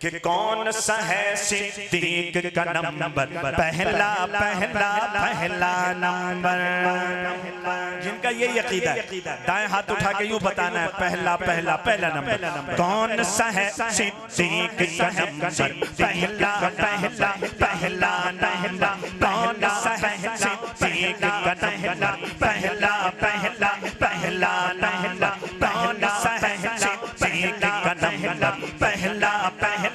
कि कौन सा है सिद्दीक का नंबर, पहला पहला पहला नंबर। जिनका ये यकीदा है, दाएं हाथ उठा के यूं बताना है पहला पहला पहला नंबर। कौन सा है सिद्दीक का नंबर, पहला पहला पहला नंबर। कौन सा है सिद्दीक का नंबर, पहला पहला पहला नंबर। कौन सा है सिद्दीक का नंबर, पहला पहला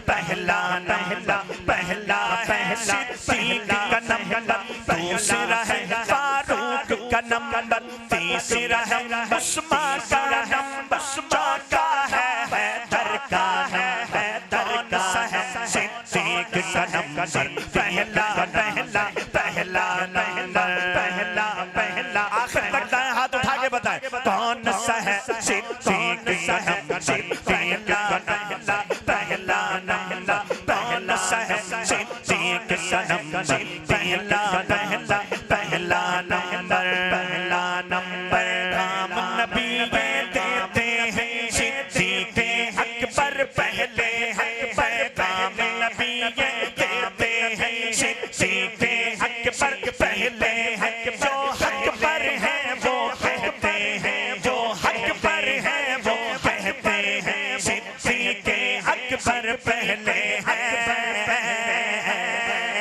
पहला नंबर। पहला पहला सिद्दीक का नंबर, दूसरा है फारूक का नंबर, तीसरा है उस्मान का नंबर, चौथा है हैदर का हैदर का है सिद्दीक का नंबर, पहला पहला पहला नंबर। पहला पहला आखिर तक दाएं हाथ उठा के बताएं कौन सा है सिद्दीक का नंबर, पहला पहला पहला नंबर। कौन सा है सिद्दीक का नंबर, पहला पहला पहला नंबर। पहला नंबर काम नबी ये देते हैं, सिद्दीक अकबर पहले हैं। पैगाम नबी ये देते हैं, सिद्दीक अकबर पहले हैं। जो हक पर हैं वो कहते हैं, जो हक पर हैं वो कहते हैं, सिद्दीक अकबर पहले हैं।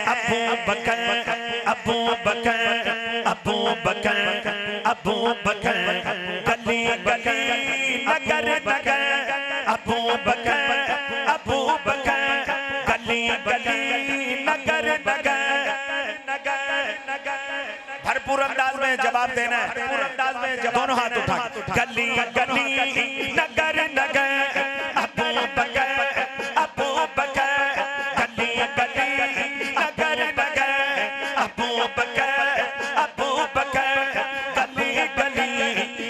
अबू बकर अबू बकर अबू बकर अबू बकर, गली गली नगर नगर। अबू बकर अबू बकर, गली गली नगर नगर नगर नगर। भरपूर अंदाज में जवाब देना है, भरपूर अंदाज में दोनों हाथ उठा। गली गली नगर नगर। अबू बकर अबू बकर, गली गली नगर नगर। अबू बकर अबू बकर, गली गली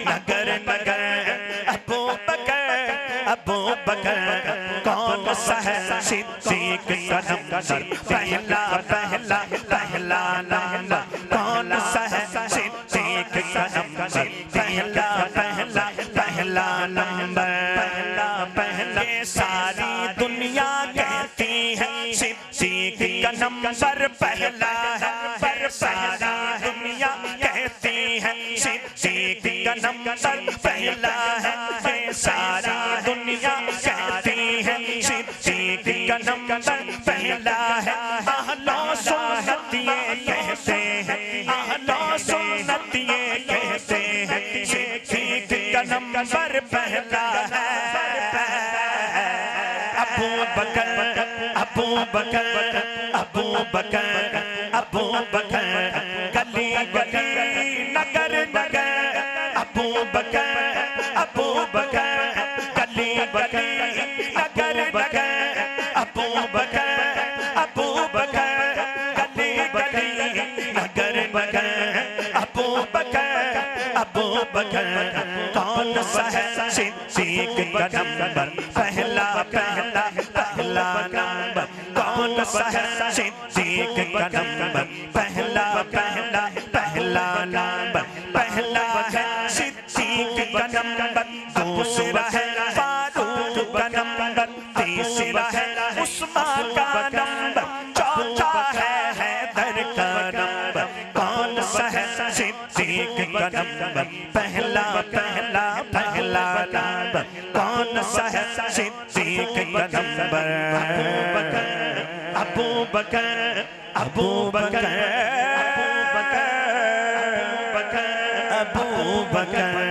नगर नगर। अबू बकर अबू बकर, कौन सा है सिद्दीक का नंबर, पहला पहला पहला नंबर। कौन सा है सिद्दीक का नंबर, पहला पहला पहला नंबर। पहला पहला सारी दुनिया कहती है सिद्दीक का नंबर पहला है, पर सारी दुनिया कहती है सिद्दीक का नंबर पहला है। सारी दुनिया कहती है सिद्दीक का नंबर पहला है। अहलो सुन्नत ये कहते हैं, अहलो सुन्नत ये कहते हैं, सिद्दीक का नंबर पहला है। अबू बकर अबू बकर अबू बकर अबू बकर, गली गली नगर नगर। अबू बकर अबू बकर, गली गली नगर नगर। अबू बकर अबू बकर, गली गली नगर नगर। अबू बकर अबू बकर, कौन सा है सिद्दीक का नंबर, पहला पहला पहला नंबर। कौन सा है सिद्दीक का नंबर, पहला पहला पहला नंबर। पहला है सिद्दीक का नंबर, दूसरा है फारूक का नंबर, तीसरा है उस्मान का नंबर, चौथा है हैदर का नंबर। कौन सा है सिद्दीक का नंबर, पहला पहला पहला नंबर। कौन सा है सिद्दीक का नंबर, अबू बकर अबू बकर अबू बकर अबू बकर।